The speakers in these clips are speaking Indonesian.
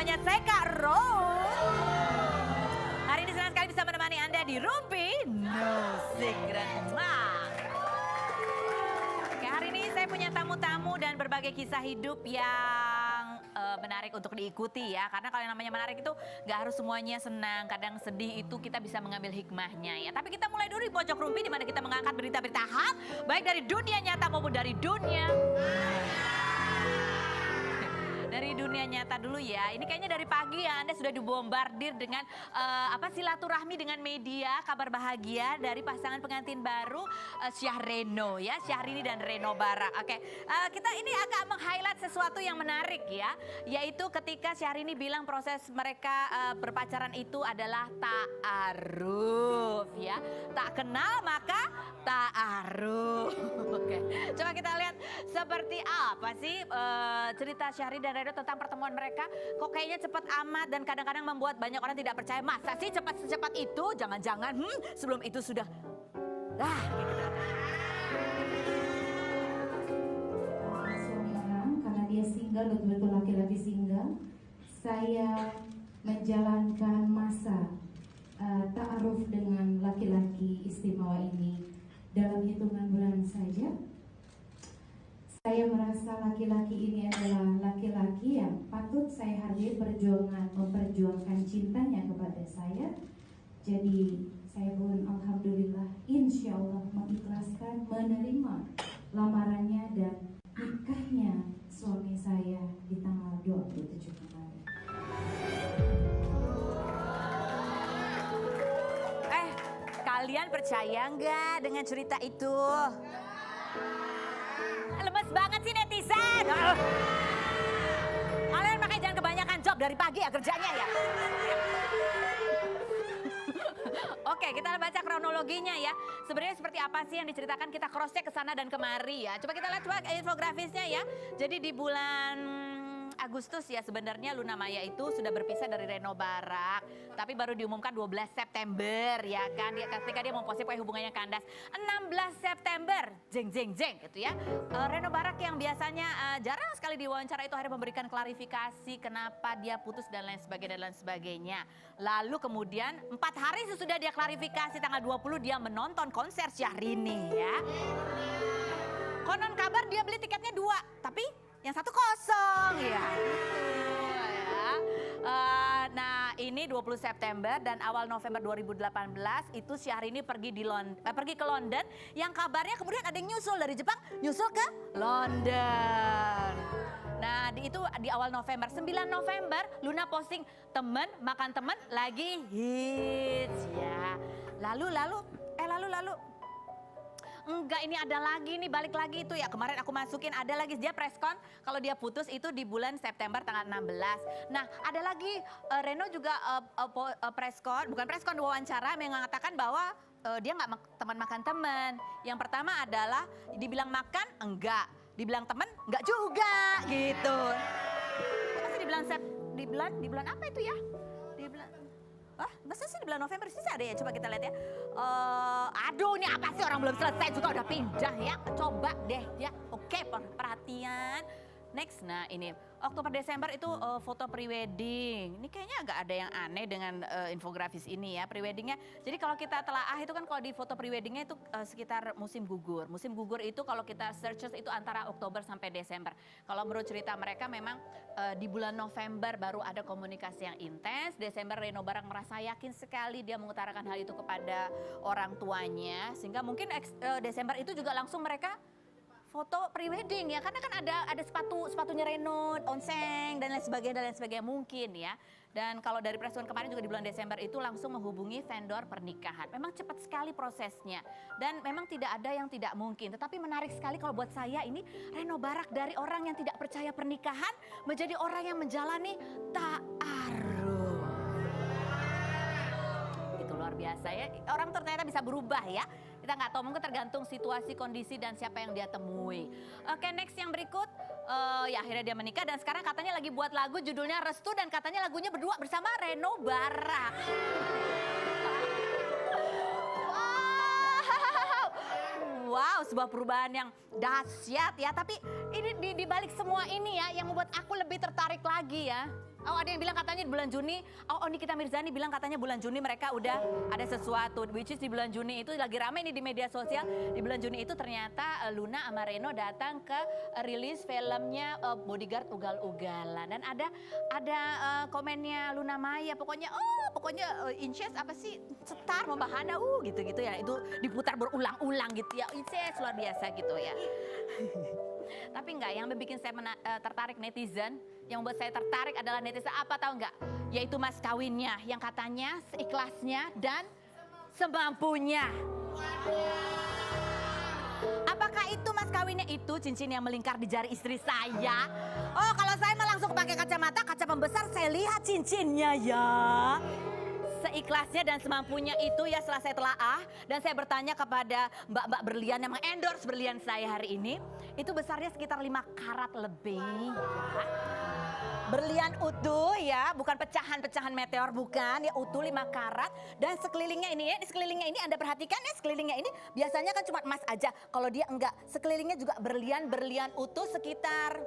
semuanya, saya Kak Rose. Hari ini senang sekali bisa menemani Anda di Rumpi No Secret. Oke, hari ini saya punya tamu-tamu dan berbagai kisah hidup yang menarik untuk diikuti ya. Karena kalau yang namanya menarik itu gak harus semuanya senang, kadang sedih itu kita bisa mengambil hikmahnya ya. Tapi kita mulai dulu di Pojok Rumpi di mana kita mengangkat berita-berita hot, baik dari dunia nyata maupun dari dunia nyata dulu ya. Ini kayaknya dari pagi ya Anda sudah dibombardir dengan silaturahmi dengan media, kabar bahagia dari pasangan pengantin baru Syahreno ya, Syahrini dan Reno Barak. Oke, kita ini agak meng-highlight sesuatu yang menarik ya, yaitu ketika Syahrini bilang proses mereka berpacaran itu adalah ta'aruf ya. Tak kenal maka ta'aruf. Oke, coba kita lihat seperti apa sih cerita Syahrini dan Reno tentang pertemuan mereka. Kok kayaknya cepat amat dan kadang-kadang membuat banyak orang tidak percaya. Masa sih secepat itu? Jangan-jangan sebelum itu sudah gitu. Suami orang karena dia single, betul-betul laki-laki single, saya menjalankan masa ta'aruf dengan laki-laki istimewa ini dalam hitungan bulan saja. Saya merasa laki-laki ini adalah laki-laki yang patut saya hargai memperjuangkan cintanya kepada saya. Jadi saya pun alhamdulillah insya Allah mengikhlaskan menerima lamarannya dan nikahnya suami saya di tanggal 27 kemarin. Kalian percaya nggak dengan cerita itu? Lemes banget sih netizen. Kalian makanya jangan kebanyakan job dari pagi ya kerjanya ya. Oke, kita baca kronologinya ya. Sebenarnya seperti apa sih yang diceritakan, kita cross check ke sana dan kemari ya. Coba kita lihat infografisnya ya. Jadi di bulan Agustus ya sebenarnya Luna Maya itu sudah berpisah dari Reno Barak. Tapi baru diumumkan 12 September ya kan. Ketika dia memposting hubungannya kandas. 16 September, jeng gitu ya. Reno Barak yang biasanya jarang sekali diwawancara itu akhirnya memberikan klarifikasi kenapa dia putus dan lain sebagainya. Lalu kemudian 4 hari sesudah dia klarifikasi tanggal 20 dia menonton konser Syahrini ya. Konon kabar dia beli tiketnya 2, tapi yang satu kosong ya. Nah ini 20 September dan awal November 2018 itu Syahrini pergi ke London. Yang kabarnya kemudian ada yang nyusul dari Jepang, nyusul ke London. Nah itu di awal November, 9 November Luna posting temen makan temen lagi hits ya. Lalu enggak, ini ada lagi nih, balik lagi itu ya. Kemarin aku masukin ada lagi dia preskon kalau dia putus itu di bulan September tanggal 16. Nah ada lagi Reno juga bukan preskon wawancara mengatakan bahwa dia nggak teman makan teman. Yang pertama adalah dibilang makan enggak, dibilang teman enggak juga gitu. Masih di bulan apa itu ya? Di bulan masa sih di bulan November sih ada ya? Coba kita lihat ya. Aduh ini apa sih, orang belum selesai juga udah pindah ya. Coba deh ya. Oke, perhatian. Next, nah ini Oktober Desember itu foto prewedding. Ini kayaknya agak ada yang aneh dengan infografis ini ya preweddingnya. Jadi kalau kita telaah itu kan kalau di foto preweddingnya itu sekitar musim gugur. Musim gugur itu kalau kita searches itu antara Oktober sampai Desember. Kalau menurut cerita mereka memang di bulan November baru ada komunikasi yang intens. Desember Reno Barak merasa yakin sekali dia mengutarakan hal itu kepada orang tuanya. Sehingga mungkin Desember itu juga langsung mereka foto prewedding ya, karena kan ada sepatunya Reno, onseng dan lain sebagainya mungkin ya. Dan kalau dari preskon kemarin juga di bulan Desember itu langsung menghubungi vendor pernikahan. Memang cepat sekali prosesnya dan memang tidak ada yang tidak mungkin. Tetapi menarik sekali kalau buat saya ini Reno Barak dari orang yang tidak percaya pernikahan menjadi orang yang menjalani ta'aruf. Itu luar biasa ya, orang ternyata bisa berubah ya. Kita nggak tahu, mungkin tergantung situasi, kondisi, dan siapa yang dia temui. Oke, next yang berikut. Ya akhirnya dia menikah dan sekarang katanya lagi buat lagu judulnya Restu dan katanya lagunya berdua bersama Reno Barak. Wow, sebuah perubahan yang dahsyat ya. Tapi ini di balik semua ini ya yang membuat aku lebih tertarik lagi ya. Oh ada yang bilang katanya di bulan Juni, oh Nikita Mirzani bilang katanya bulan Juni mereka udah ada sesuatu. Which is di bulan Juni itu lagi ramai nih di media sosial. Di bulan Juni itu ternyata Luna sama Reno datang ke rilis filmnya Bodyguard Ugal-Ugalan. Dan ada komennya Luna Maya, pokoknya Inces apa sih, cetar membahana gitu-gitu ya. Itu diputar berulang-ulang gitu ya. Inces luar biasa gitu ya. Tapi enggak, yang bikin saya tertarik netizen, yang membuat saya tertarik adalah netizen apa tahu enggak? Yaitu mas kawinnya yang katanya seikhlasnya dan semampunya. Apakah itu mas kawinnya itu cincin yang melingkar di jari istri saya? Oh kalau saya mah langsung pakai kaca pembesar, saya lihat cincinnya ya. Seikhlasnya dan semampunya itu ya setelah saya telaah dan saya bertanya kepada mbak-mbak berlian yang mengendorse berlian saya hari ini, itu besarnya sekitar 5 karat lebih. Ya. Berlian utuh ya, bukan pecahan-pecahan meteor, bukan, ya utuh 5 karat. Dan sekelilingnya ini Anda perhatikan ya, sekelilingnya ini biasanya kan cuma emas aja. Kalau dia enggak, sekelilingnya juga berlian utuh sekitar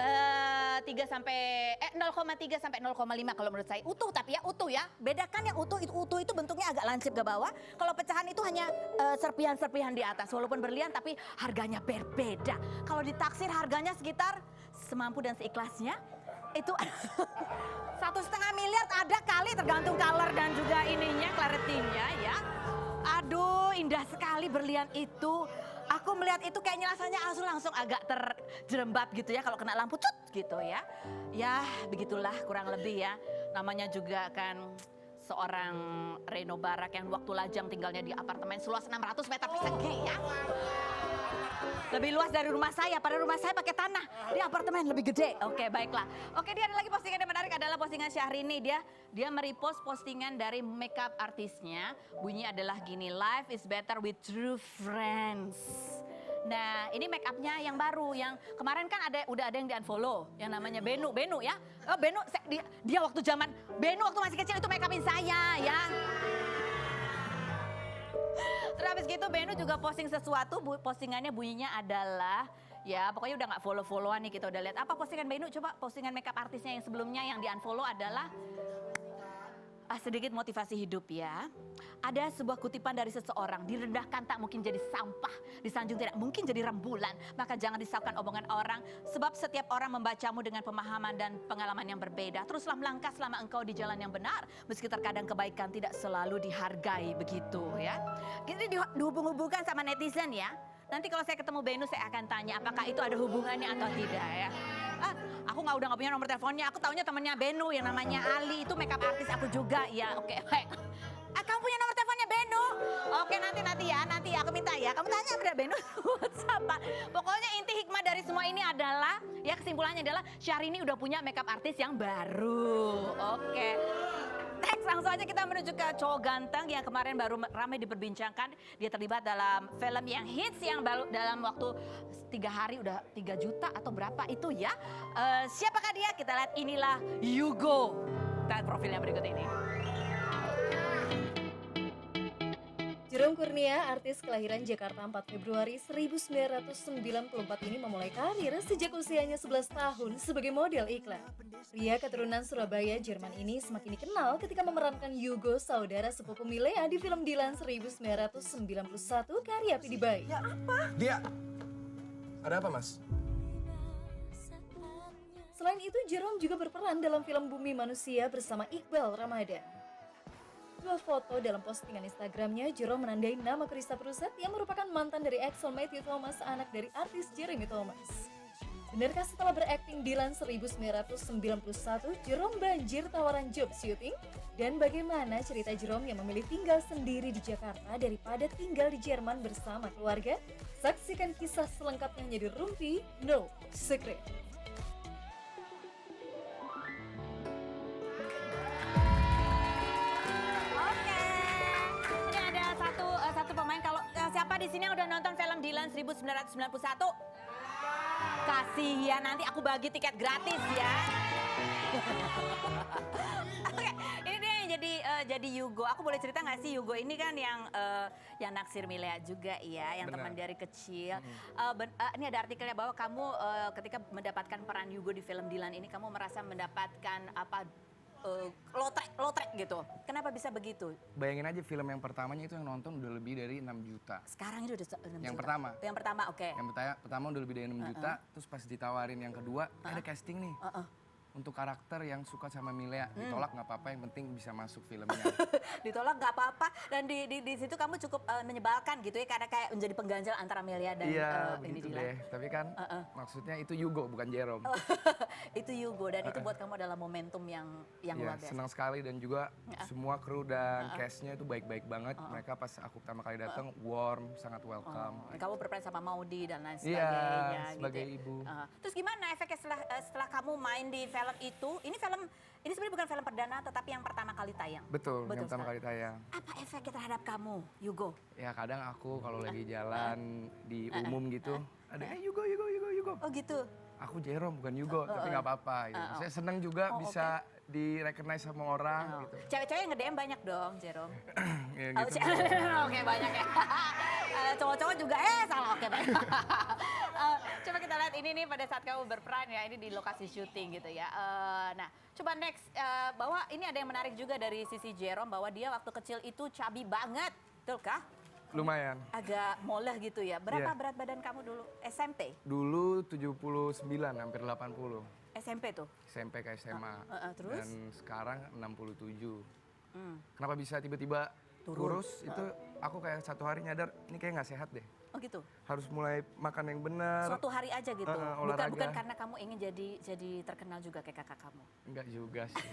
0,3 sampai 0,5 kalau menurut saya. Utuh tapi ya utuh ya. Bedakan yang utuh itu bentuknya agak lancip ke bawah. Kalau pecahan itu hanya serpihan-serpihan di atas. Walaupun berlian tapi harganya berbeda. Kalau ditaksir harganya sekitar semampu dan seikhlasnya itu 1,5 miliar ada kali, tergantung color dan juga ininya, clarity-nya ya. Aduh indah sekali berlian itu. Aku melihat itu kayaknya rasanya langsung agak terjerembab gitu ya kalau kena lampu cut gitu ya. Ya begitulah kurang lebih ya. Namanya juga kan seorang Reno Barak yang waktu lajang tinggalnya di apartemen seluas 600 meter persegi ya. Lebih luas dari rumah saya, pada rumah saya pakai tanah. Di apartemen lebih gede. Oke, baiklah. Oke, dia ada lagi postingan yang menarik adalah postingan Syahrini. Dia merepost postingan dari makeup artisnya. Bunyinya adalah gini, life is better with true friends. Nah, ini make upnya yang baru, yang kemarin kan udah ada yang di-unfollow, yang namanya Benu ya. Oh, Benu, dia waktu zaman Benu waktu masih kecil itu make upin saya ya. Terus habis gitu Benu juga posting sesuatu, postingannya bunyinya adalah ya pokoknya udah gak follow-followan nih, kita udah lihat. Apa postingan Benu? Coba postingan makeup artisnya yang sebelumnya yang di-unfollow adalah sedikit motivasi hidup ya. Ada sebuah kutipan dari seseorang, direndahkan tak mungkin jadi sampah, disanjung tidak mungkin jadi rembulan. Maka jangan risaukan omongan orang, sebab setiap orang membacamu dengan pemahaman dan pengalaman yang berbeda. Teruslah melangkah selama engkau di jalan yang benar, meski terkadang kebaikan tidak selalu dihargai, begitu ya. Jadi dihubung-hubungkan sama netizen ya. Nanti kalau saya ketemu Benu saya akan tanya apakah itu ada hubungannya atau tidak ya. Aku udah gak punya nomor teleponnya, aku taunya temennya Benu yang namanya Ali, itu makeup artis aku juga ya. Oke. Kamu punya nomor teleponnya Benu? Oke nanti ya aku minta ya. Kamu tanya pada Benu WhatsApp. Pokoknya inti hikmah dari semua ini adalah, ya kesimpulannya adalah Syahrini udah punya makeup artis yang baru. Oke. Next, langsung aja kita menuju ke cowok ganteng yang kemarin baru ramai diperbincangkan. Dia terlibat dalam film yang hits yang baru dalam waktu 3 hari udah 3 juta atau berapa itu ya. Siapakah dia? Kita lihat, inilah Yugo. Kita lihat profilnya berikut ini. Jerome Kurnia, artis kelahiran Jakarta 4 Februari 1994 ini memulai karir sejak usianya 11 tahun sebagai model iklan. Pria keturunan Surabaya, Jerman ini semakin dikenal ketika memerankan Yugo, saudara sepupu Milea di film Dilan 1991 karya Pidi Baik. Ya apa? Dia, ada apa mas? Selain itu, Jerome juga berperan dalam film Bumi Manusia bersama Iqbal Ramadan. Dua foto dalam postingan Instagramnya, Jerome menandai nama Krista Pruset yang merupakan mantan dari Axel Matthew Thomas, anak dari artis Jeremy Thomas. Benarkah setelah berakting Dilan 1991, Jerome banjir tawaran job syuting? Dan bagaimana cerita Jerome yang memilih tinggal sendiri di Jakarta daripada tinggal di Jerman bersama keluarga? Saksikan kisah selengkapnya di Rumpi No Secret. Satu pemain, kalau siapa di sini yang udah nonton film Dilan 1991? Kasih ya, nanti aku bagi tiket gratis ya. Oke, ini dia yang jadi Yugo. Aku boleh cerita nggak sih Yugo ini kan yang naksir Milea juga ya, yang Benar. teman dari kecil. Ini ada artikelnya bahwa kamu ketika mendapatkan peran Yugo di film Dilan ini, kamu merasa mendapatkan apa lotrek gitu. Kenapa bisa begitu? Bayangin aja film yang pertamanya itu yang nonton udah lebih dari 6 juta. Sekarang itu udah 6 Yang juta. pertama. Yang pertama, oke. Yang pertama udah lebih dari 6 juta, terus pas ditawarin yang kedua, ada casting nih. Untuk karakter yang suka sama Milea, ditolak nggak apa-apa, yang penting bisa masuk filmnya. Ditolak nggak apa-apa, dan di situ kamu cukup menyebalkan gitu ya, karena kayak menjadi pengganjal antara Milea dan Iya, ini begitu Dilan. deh. Tapi kan maksudnya itu Yugo, bukan Jerome. Itu Yugo, dan itu buat kamu adalah momentum yang Iya, luar biasa. senang sekali dan juga semua kru dan cast-nya itu baik-baik banget. Mereka pas aku pertama kali datang warm, sangat welcome. Kamu berperan sama Maudi dan lain Iya, sebagainya. sebagai gitu ya. ibu. Terus gimana efeknya setelah kamu main di film itu? Ini sebenarnya bukan film perdana, tetapi yang pertama kali tayang. Betul, yang pertama sekali. kali tayang. Apa efeknya terhadap kamu, Yugo? Ya kadang aku kalau lagi jalan di umum gitu, ada Yugo. Oh gitu. Aku Jerome bukan Yugo, tapi nggak apa-apa. Gitu. Saya seneng juga bisa di-recognize sama orang gitu. Cewek-cewek yang nge-DM banyak dong, Jerome. Ya, Oh, gitu. Oke, banyak ya. Cowok-cowok juga salah, oke baik. Coba kita lihat ini nih pada saat kamu berperan ya, ini di lokasi syuting gitu ya. Nah, coba next, bahwa ini ada yang menarik juga dari sisi Jerome, bahwa dia waktu kecil itu chubby banget, betul kah? Lumayan. Agak moleh gitu ya. Berapa Iya. berat badan kamu dulu? SMP? Dulu 79, hampir 80. SMP tuh? SMP ke SMA. Terus? Dan sekarang 67. Hmm. Kenapa bisa tiba-tiba Turun. kurus? Itu aku kayak satu hari nyadar, ini kayak nggak sehat deh. Oh gitu? Harus mulai makan yang benar. Suatu hari aja gitu? olahraga. Bukan karena kamu ingin jadi terkenal juga kayak kakak kamu? Enggak juga sih.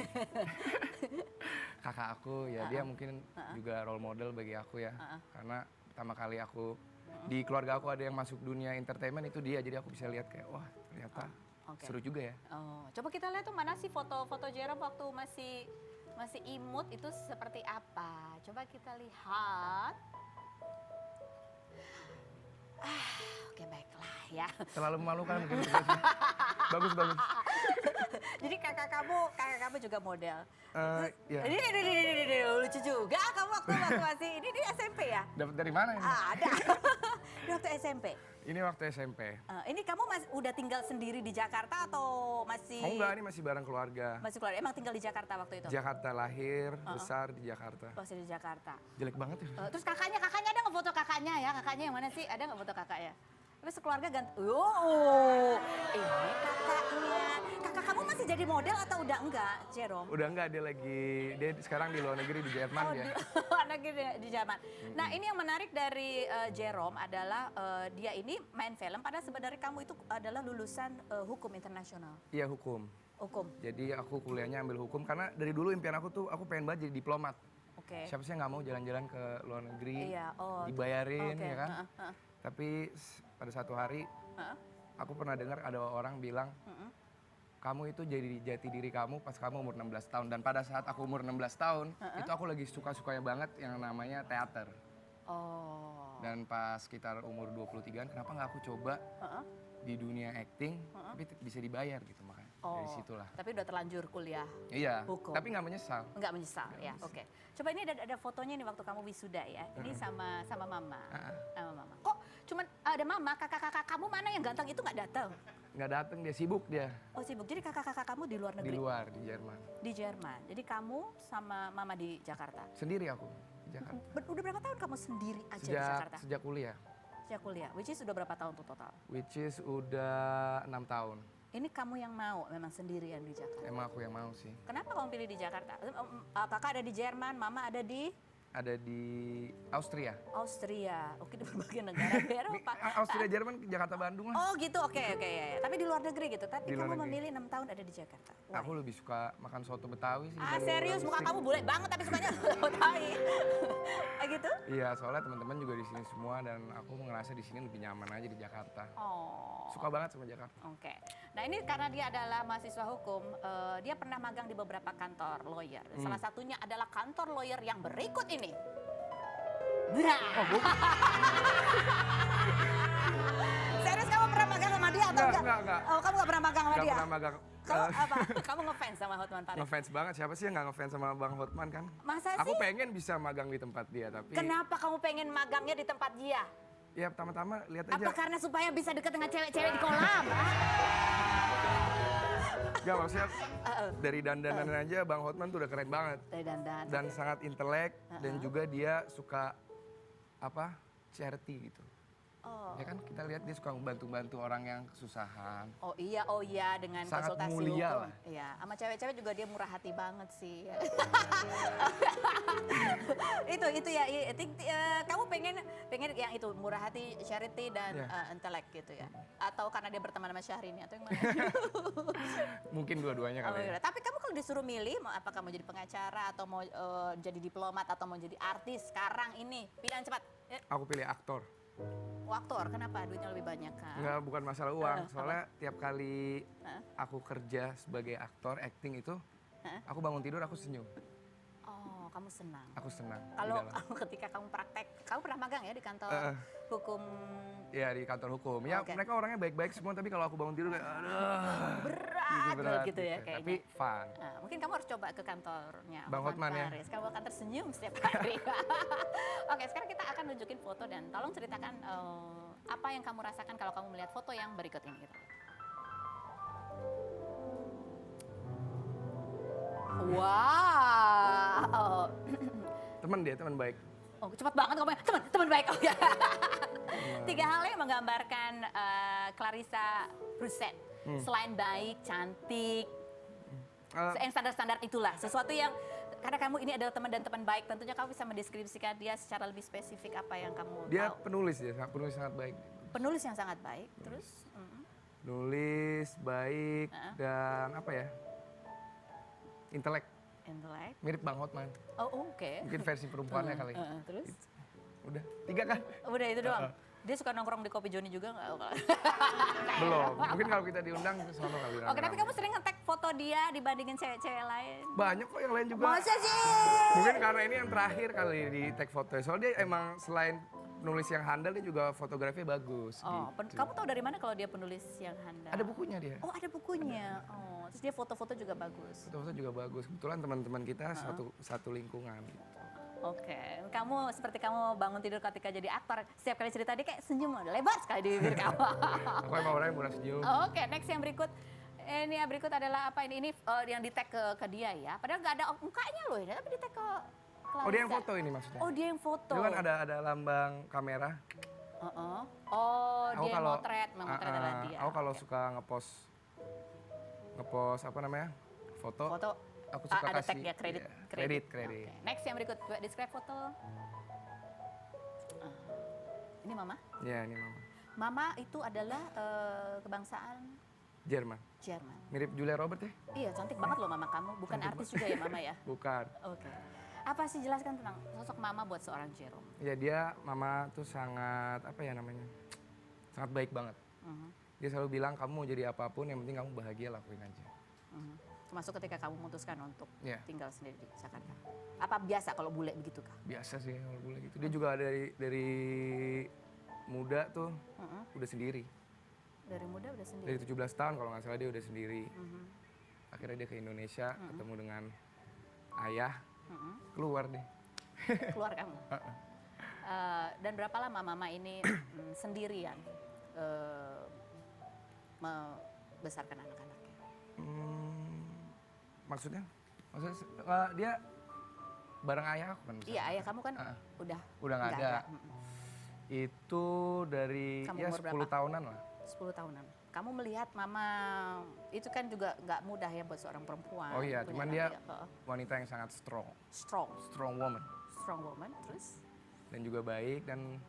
Kakak aku ya dia mungkin juga role model bagi aku ya. Karena pertama kali aku di keluarga aku ada yang masuk dunia entertainment itu dia. Jadi aku bisa lihat kayak wah ternyata Oke. seru juga ya. Oh, coba kita lihat tuh mana sih foto-foto Jerome waktu masih imut itu seperti apa? Coba kita lihat. Oke baiklah ya. Terlalu memalukan mungkin. Bagus. Jadi kakak kamu juga model. Ya. Ini lucu juga kamu waktu masih ini di SMP ya? Dapat dari mana ini? Ada. Di waktu SMP. Ini waktu SMP. Ini kamu udah tinggal sendiri di Jakarta atau masih? Oh enggak, ini masih bareng keluarga. Masih keluar. Emang tinggal di Jakarta waktu itu? Jakarta lahir, besar di Jakarta. Masih di Jakarta. Jelek banget ya. Terus kakaknya ada nggak foto kakaknya ya? Kakaknya yang mana sih? Ada nggak foto kakaknya? Tapi sekeluarga ganti. Oh, ini kakaknya. Kakak kamu masih jadi model atau udah enggak, Jerome? Udah enggak, dia sekarang di luar negeri di Jerman Oh, dia. di Jerman. Nah, ini yang menarik dari Jerome adalah dia ini main film. Padahal sebenarnya kamu itu adalah lulusan hukum internasional. Iya hukum. Hukum. Jadi aku kuliahnya ambil hukum karena dari dulu impian aku tuh aku pengen banget jadi diplomat. Oke. Siapa sih yang nggak mau jalan-jalan ke luar negeri, Iya, dibayarin oke, ya kan. Tapi pada satu hari aku pernah dengar ada orang bilang kamu itu jadi jati diri kamu pas kamu umur 16 tahun. Dan pada saat aku umur 16 tahun itu aku lagi suka-sukanya banget yang namanya teater. Oh. Dan pas sekitar umur 23-an kenapa nggak aku coba di dunia acting tapi bisa dibayar gitu makanya. Dari situlah. Tapi udah terlanjur kuliah. Iya, Hukum. tapi nggak menyesal. Enggak menyesal ya. Oke. Coba ini ada fotonya nih waktu kamu wisuda ya. Ini sama mama. Sama mama. Kok cuman ada mama, kakak-kakak kamu mana yang ganteng itu nggak datang? Nggak dateng dia, sibuk dia. Oh sibuk. Jadi kakak-kakak kamu di luar Di negeri? luar, di Jerman. Di Jerman. Jadi kamu sama mama di Jakarta. Sendiri aku di Jakarta. Udah berapa tahun kamu sendiri aja di Jakarta? Sejak kuliah, Sejak kuliah. Which is udah berapa tahun tuh total? which is udah 6 tahun. Ini kamu yang mau memang sendirian di Jakarta. Emang aku yang mau sih. Kenapa kamu pilih di Jakarta? Kakak ada di Jerman, mama ada di Ada di Austria. Austria. Oke, di berbagai negara di Eropa. Austria, Jerman, Jakarta, Bandung lah. Oh gitu, oke ya. Tapi di luar negeri gitu. Tapi Di luar kamu negeri. memilih 6 tahun ada di Jakarta. Why? Aku lebih suka makan soto Betawi sih. Ah dari serius, muka logistik. kamu bule banget tapi sukanya Betawi. Gitu? Iya, soalnya teman-teman juga di sini semua dan aku ngerasa di sini lebih nyaman aja di Jakarta. Oh. Suka banget sama Jakarta. Oke. Nah ini karena dia adalah mahasiswa hukum, dia pernah magang di beberapa kantor lawyer. Salah satunya adalah kantor lawyer yang berikut ini. Nah. Serius kamu pernah magang sama dia enggak. Oh, kamu nggak pernah magang sama Nggak dia? pernah magang. Kamu apa? Kamu ngefans sama Hotman Paris? Ngefans banget, siapa sih yang nggak ngefans sama Bang Hotman kan? Masa Aku sih? pengen bisa magang di tempat dia, tapi Kenapa kamu pengen magangnya di tempat dia? ya pertama-tama lihat aja. Apa karena supaya bisa deket dengan cewek-cewek di kolam? Gak maksudnya dari dandanan aja Bang Hotman tuh udah keren banget. Dari dandan. Dan sangat intelek dan juga dia suka apa charity gitu. Oh. Ya kan kita lihat dia suka membantu-bantu orang yang kesusahan. Oh iya dengan Sangat konsultasi mulia hukum. lah. Iya, sama cewek-cewek juga dia murah hati banget sih. itu ya. Kamu pengen yang itu murah hati, charity dan Iya. intelek gitu ya. Atau karena dia berteman sama Syahrini atau yang mana? Mungkin dua-duanya Oh, kali ya. iya. Tapi kamu kalau disuruh milih, mau apakah mau jadi pengacara atau mau jadi diplomat atau mau jadi artis sekarang ini, pilihan cepat. Aku pilih aktor. Aktor, kenapa? Duitnya lebih banyak kan? Enggak, bukan masalah uang. Soalnya tiap kali aku kerja sebagai aktor, acting itu, aku bangun tidur aku senyum. Oh, kamu senang. Aku senang. di Kalau dalam. ketika kamu praktek, kamu pernah magang ya di kantor hukum Ya di kantor hukum. Ya Oke. mereka orangnya baik-baik semua, tapi kalau aku bangun tidur kayak aduh. berat gitu ya kayaknya. Tapi fun. Nah, mungkin kamu harus coba ke kantornya Bang Hotman ya. Paris. Kamu akan tersenyum setiap hari. Oke, sekarang kita akan nunjukin foto dan tolong ceritakan apa yang kamu rasakan kalau kamu melihat foto yang berikut ini. Kita lihat. Wow. Teman dia, teman baik. Oh, cepat banget ngomongnya. Teman baik. Oh, ya. 3 hal yang menggambarkan Clarissa Bruset. Selain baik, cantik, yang standar-standar itulah. Sesuatu yang karena kamu ini adalah teman dan teman baik, tentunya kamu bisa mendeskripsikan dia secara lebih spesifik apa yang kamu Dia tahu. penulis ya, penulis sangat baik. Penulis yang sangat baik, terus Nulis baik dan apa ya? Intelek. intelek. Mirip Bang Hotman. Oh, oke. Mungkin versi perempuannya kali. Terus? Udah, 3 kan? Udah itu doang. Dia suka nongkrong di Kopi Joni juga nggak? Belum. Mungkin kalau kita diundang ke sono kali. Oke, tapi kamu sering nge-tag foto dia dibandingin cewek-cewek lain. Banyak kok yang lain juga. Masa sih? Mungkin karena ini yang terakhir kali di tag foto. Soalnya dia emang selain penulis yang handal, dia juga fotografinya bagus. Oh, gitu. kamu tahu dari mana kalau dia penulis yang handal? Ada bukunya dia. Oh, ada bukunya. Oh, terus dia foto-foto juga bagus. Foto-foto juga bagus. Kebetulan teman-teman kita satu lingkungan. Gitu. Oke, kamu seperti kamu bangun tidur ketika jadi aktor, setiap kali cerita dia kayak senyum, lebar sekali di bibir kamu. Aku emang orangnya murah senyum. Oke, next yang berikut. Ini yang berikut adalah apa ini? Ini yang di tag ke dia ya. Padahal nggak ada mukanya loh ini, tapi di tag ke Clarissa. Oh dia yang foto ini maksudnya? Oh dia yang foto. Itu kan ada lambang kamera. Oh Aku dia yang motret, memotret adalah dia. Aku kalau Oke. suka ngepost apa namanya? Foto. Foto. Aku suka ada kasih. tag ya, kredit. Kredit. Oke. Next yang berikut, describe foto. Ini mama. Ya ini mama. Mama itu adalah kebangsaan Jerman. Jerman. Mirip Julia Robert ya? Iya, cantik banget loh mama kamu. Bukan artis juga ya mama ya? Bukan. Oke. Apa sih jelaskan tentang sosok mama buat seorang Jerome? Ya dia mama tuh sangat apa ya namanya? Sangat baik banget. Dia selalu bilang kamu mau jadi apapun yang penting kamu bahagia lakuin aja. Termasuk ketika kamu memutuskan untuk Iya. tinggal sendiri di Jakarta. Apa biasa kalau bule begitu kah? Biasa sih kalau boleh gitu. Dia juga dari muda tuh udah sendiri. Dari muda udah sendiri. Dari 17 tahun kalau nggak salah dia udah sendiri. Akhirnya dia ke Indonesia ketemu dengan ayah. Keluar deh. Keluar kamu. Dan berapa lama mama ini sendirian membesarkan anak-anaknya? Maksudnya dia bareng ayah aku kan. Iya, ayah kamu kan udah nggak ada. Itu dari Kamu ya umur 10 berapa? tahunan lah. 10 tahunan. Kamu melihat mama itu kan juga nggak mudah ya buat seorang perempuan. Oh iya, punya cuman anak dia ya. wanita yang sangat strong woman. Strong woman, terus Dan juga baik dan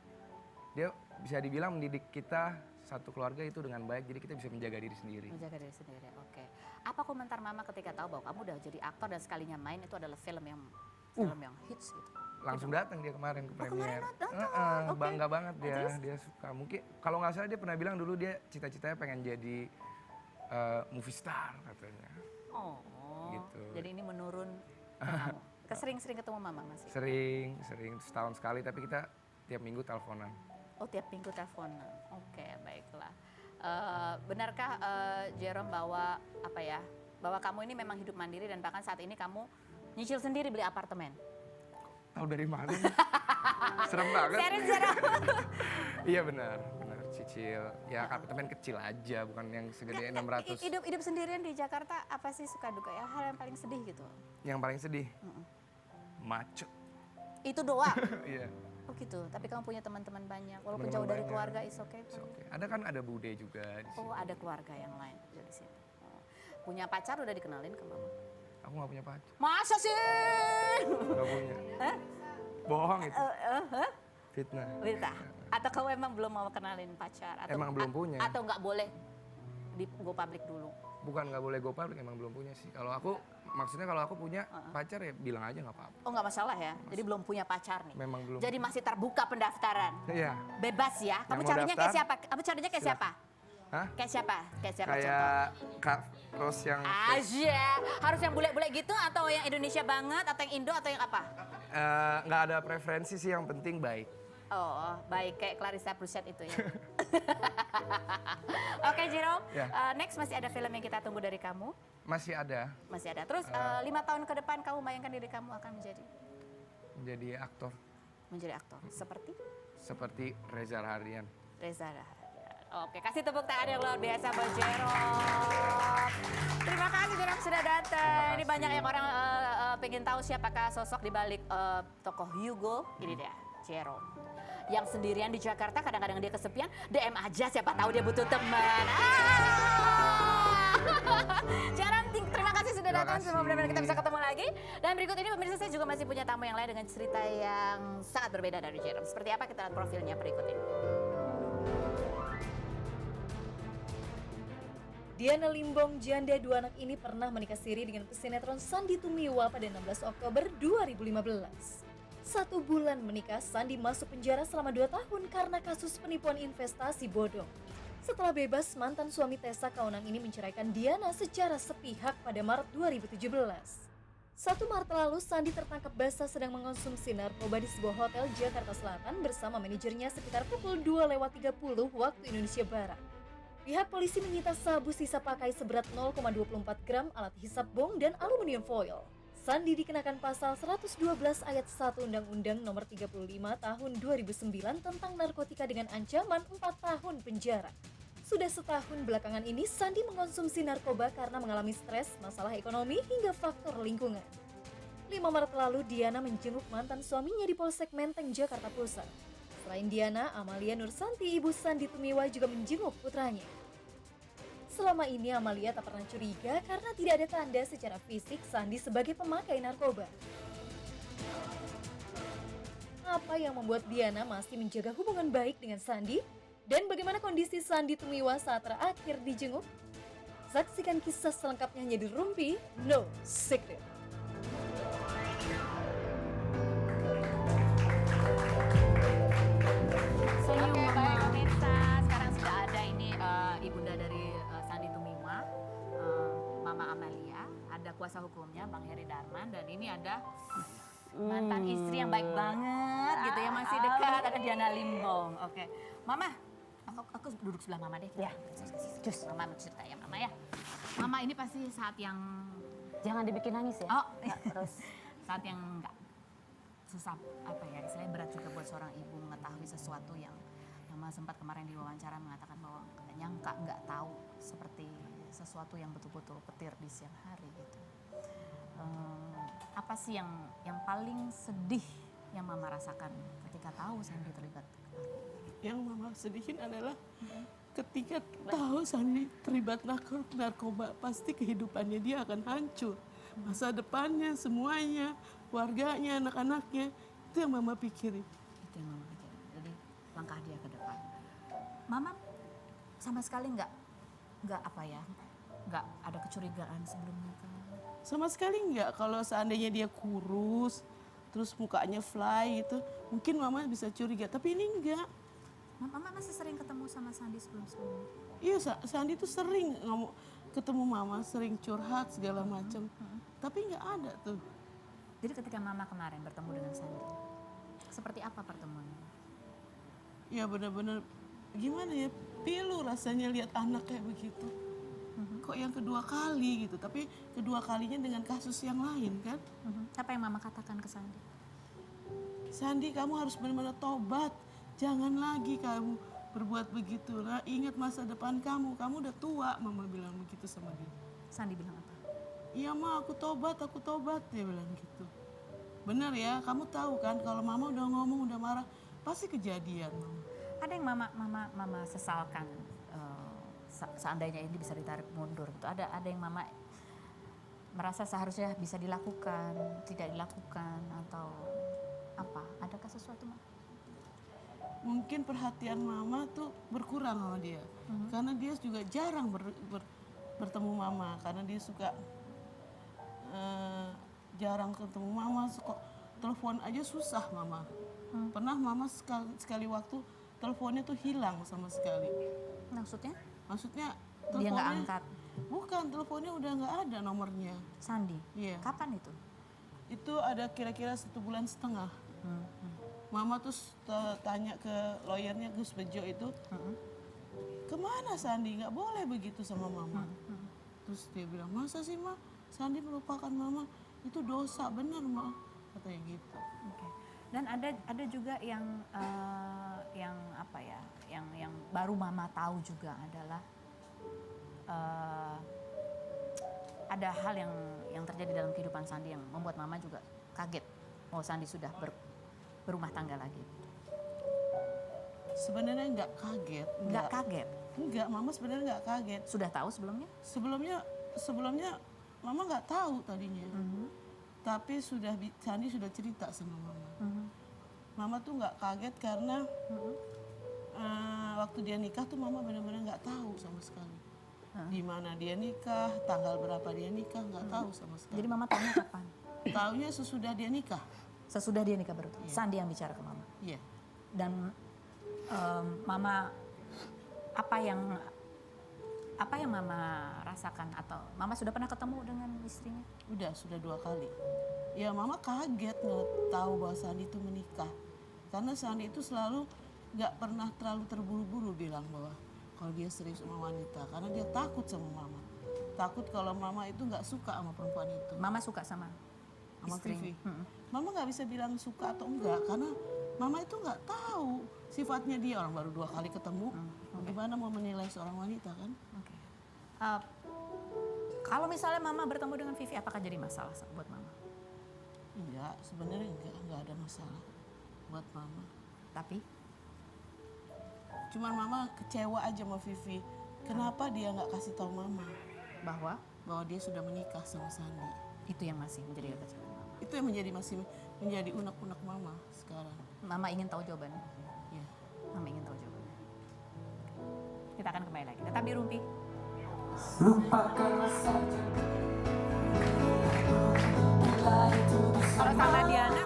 dia bisa dibilang mendidik kita satu keluarga itu dengan baik, jadi kita bisa menjaga diri sendiri. menjaga diri sendiri. Oke. Apa komentar mama ketika tahu bahwa kamu udah jadi aktor dan sekalinya main itu adalah film yang hits gitu? Langsung datang dia kemarin ke premier. datang, oke. Bangga banget dia, terus? dia suka. Mungkin kalau nggak salah dia pernah bilang dulu dia cita-citanya pengen jadi movie star katanya. Oh, Gitu. jadi ini menurun ke kamu. Sering-sering ketemu mama masih? Sering setahun sekali tapi kita tiap minggu teleponan. Oh tiap minggu teleponan. Oke, baiklah. Benarkah Jerome bahwa apa ya? Bahwa kamu ini memang hidup mandiri dan bahkan saat ini kamu nyicil sendiri beli apartemen? Tahu dari mana? Serem banget. Serius Jerome? Iya benar, cicil. Ya apartemen kecil aja, bukan yang segede 600. Hidup sendirian di Jakarta apa sih suka duka ya? Hal yang paling sedih gitu. Yang paling sedih, macet. Itu doang. Iya. Oh gitu, tapi kamu punya teman-teman banyak, walaupun Teman-teman jauh dari banyak. keluarga, is okay. It's okay. Ada kan ada bude juga di sini. Oh ada keluarga yang lain juga di sini. Oh. Punya pacar udah dikenalin ke mama? Aku nggak punya pacar, Masa sih? nggak punya. Bohong itu. Fitnah. Wita, atau kamu emang belum mau kenalin pacar? Atau, Emang belum punya. Atau nggak boleh di go public dulu? Bukan nggak boleh go public, emang belum punya sih. Kalau aku, maksudnya kalau aku punya pacar ya bilang aja nggak apa-apa. Oh nggak masalah ya, jadi belum punya pacar nih? Memang belum. Jadi masih terbuka pendaftaran? Iya. Bebas ya? Kamu mau carinya kayak daftar, siapa? Kamu carinya kayak siapa? Hah? Kayak siapa? Kayak siapa contoh? Kayak Kak Ros yang Aja, harus yang bule-bule gitu atau yang Indonesia banget atau yang Indo atau yang apa? nggak ada preferensi sih, yang penting baik. Oh, baik kayak Clarissa Pruset itu ya. Oke, Jerome. Ya. Next masih ada film yang kita tunggu dari kamu? Masih ada Masih ada. Terus 5 tahun ke depan kamu bayangkan diri kamu akan menjadi aktor menjadi aktor seperti Reza Rahardian. Reza Rahadian. Oke, kasih tepuk tangan yang luar biasa buat Jerome. Terima kasih Jerome sudah datang. Ini banyak yang orang pengen tahu siapakah sosok di balik tokoh Hugo. Ini dia, Jerome. Yang sendirian di Jakarta, kadang-kadang dia kesepian, DM aja siapa tahu dia butuh teman. Jerome, terima kasih sudah Terima datang. kasih. Semoga benar-benar kita bisa ketemu lagi. Dan berikut ini pemirsa saya juga masih punya tamu yang lain dengan cerita yang sangat berbeda dari Jerome. Seperti apa kita lihat profilnya berikut ini. Diana Limbong, janda 2 anak ini pernah menikah siri dengan pesinetron Sandy Tumiwa pada 16 Oktober 2015. 1 bulan menikah, Sandy masuk penjara selama 2 tahun karena kasus penipuan investasi bodong. Setelah bebas, mantan suami Tessa Kaunang ini menceraikan Diana secara sepihak pada Maret 2017. 1 Maret lalu, Sandy tertangkap basah sedang mengonsumsi narkoba di sebuah hotel Jakarta Selatan bersama manajernya sekitar pukul 2:30 waktu Indonesia Barat. Pihak polisi menyita sabu sisa pakai seberat 0,24 gram, alat hisap bong, dan aluminium foil. Sandy dikenakan pasal 112 ayat 1 Undang-Undang Nomor 35 Tahun 2009 tentang narkotika dengan ancaman 4 tahun penjara. Sudah setahun belakangan ini, Sandy mengonsumsi narkoba karena mengalami stres, masalah ekonomi, hingga faktor lingkungan. 5 Maret lalu, Diana menjenguk mantan suaminya di Polsek Menteng, Jakarta Pusat. Selain Diana, Amalia Nursanti, ibu Sandy Tumiwa, juga menjenguk putranya. Selama ini Amalia tak pernah curiga karena tidak ada tanda secara fisik Sandy sebagai pemakai narkoba. Apa yang membuat Diana masih menjaga hubungan baik dengan Sandy? Dan bagaimana kondisi Sandy Tumiwa saat terakhir dijenguk? Saksikan kisah selengkapnya hanya di Rumpi No Secret. Oke, baik pemirsa. Sekarang sudah ada ini ibunda dari Sandy Tumiwa, Mama Amalia. Ada kuasa hukumnya, Bang Heri Darman. Dan ini ada mantan istri yang baik banget gitu ya, masih dekat. Ada Diana Limbong. Oke, Mama. Aku duduk sebelah Mama deh. Ya. Cus. Mama cerita ya, Mama ya. Mama ini pasti saat yang... Jangan dibikin nangis ya. Oh, Terus saat yang enggak susah, apa ya, istilahnya berat juga buat seorang ibu mengetahui sesuatu yang Mama sempat kemarin diwawancara mengatakan bahwa nggak nyangka, nggak tahu seperti sesuatu yang betul-betul petir di siang hari gitu. Apa sih yang paling sedih yang Mama rasakan ketika tahu Sandy terlibat? Yang Mama sedihin adalah ketika tahu Sandy terlibat narkoba, pasti kehidupannya dia akan hancur. Masa depannya, semuanya, keluarganya, anak-anaknya, itu yang Mama pikirin. Itu yang Mama pikirin. Jadi langkah dia ke depan. Mama sama sekali nggak apa ya, nggak ada kecurigaan sebelumnya kan? Sama sekali enggak, kalau seandainya dia kurus, terus mukanya fly itu, mungkin Mama bisa curiga, tapi ini enggak. Mama masih sering ketemu sama Sandy sebelum-sebelumnya? Iya, Sandy tuh sering ketemu Mama, sering curhat segala macam. Tapi nggak ada tuh. Jadi ketika Mama kemarin bertemu dengan Sandy, seperti apa pertemuannya? Ya benar-benar gimana ya, pilu rasanya lihat anak kayak begitu. Kok yang kedua kali gitu, tapi kedua kalinya dengan kasus yang lain kan. Apa yang mama katakan ke Sandi? Sandi, kamu harus benar-benar tobat. Jangan lagi kamu berbuat begitu. Nah, ingat masa depan kamu udah tua, mama bilang begitu sama dia. Sandi bilang apa? Iya ma, aku tobat, dia bilang gitu. Benar ya, kamu tahu kan kalau mama udah ngomong, udah marah, pasti kejadian mama. Ada yang mama sesalkan seandainya ini bisa ditarik mundur gitu. Ada yang mama merasa seharusnya bisa dilakukan, tidak dilakukan atau apa? Adakah sesuatu, Ma? Mungkin perhatian mama tuh berkurang sama dia. Karena dia juga jarang bertemu mama, karena dia suka jarang ketemu mama, telepon aja susah mama. Pernah mama sekali waktu teleponnya tuh hilang sama sekali. Maksudnya Dia nggak teleponnya- angkat. Bukan, teleponnya udah nggak ada nomornya. Sandi. Iya. Kapan itu? Itu ada kira-kira 1,5 bulan. Mama tuh tanya ke lawyernya Gus Bejo itu, kemana Sandi? Nggak boleh begitu sama mama. Terus dia bilang, masa sih ma, Sandi melupakan mama? Itu dosa, bener ma, katanya gitu. Oke. Dan ada juga yang apa ya, yang baru mama tahu juga adalah ada hal yang terjadi dalam kehidupan Sandi yang membuat mama juga kaget. Oh, Sandi sudah berumah tangga lagi. Sebenarnya nggak kaget. Nggak kaget. Enggak, mama sebenarnya nggak kaget. Sudah tahu sebelumnya? Sebelumnya mama nggak tahu tadinya. Tapi Sandi sudah cerita sama mama. Mama tuh nggak kaget karena waktu dia nikah tuh mama benar-benar nggak tahu sama sekali. Di mana dia nikah, tanggal berapa dia nikah, nggak tahu sama sekali. Jadi mama tahunya kapan? Taunya sesudah dia nikah. Sesudah dia nikah baru tahu. Iya. Sandi yang bicara ke mama. Iya. Dan mama apa yang mama rasakan, atau mama sudah pernah ketemu dengan istrinya? Sudah 2 kali. Ya mama kaget tahu bahwa Sandi itu menikah. Karena Sandi itu selalu nggak pernah terlalu terburu-buru bilang bahwa kalau dia serius sama wanita. Karena dia takut sama mama. Takut kalau mama itu nggak suka sama perempuan itu. Mama suka sama Sama istrinya? Vivi. Mama nggak bisa bilang suka atau enggak. Karena mama itu nggak tahu sifatnya dia. Orang baru 2 kali ketemu. Bagaimana mau menilai seorang wanita kan? Oke. Kalau misalnya mama bertemu dengan Vivi, apakah jadi masalah buat mama? Enggak, sebenarnya enggak ada masalah buat mama. Tapi Cuman mama kecewa aja sama Vivi. Kenapa dia nggak kasih tahu mama bahwa bahwa dia sudah menikah sama Sandi? itu yang masih menjadi kekecewaan mama. Itu yang masih menjadi unek-unek mama sekarang. Mama ingin tahu jawabannya. Ya. Mama ingin tahu jawabannya. Kita akan kembali lagi. Tetap di Rumpi. Kalau sama Diana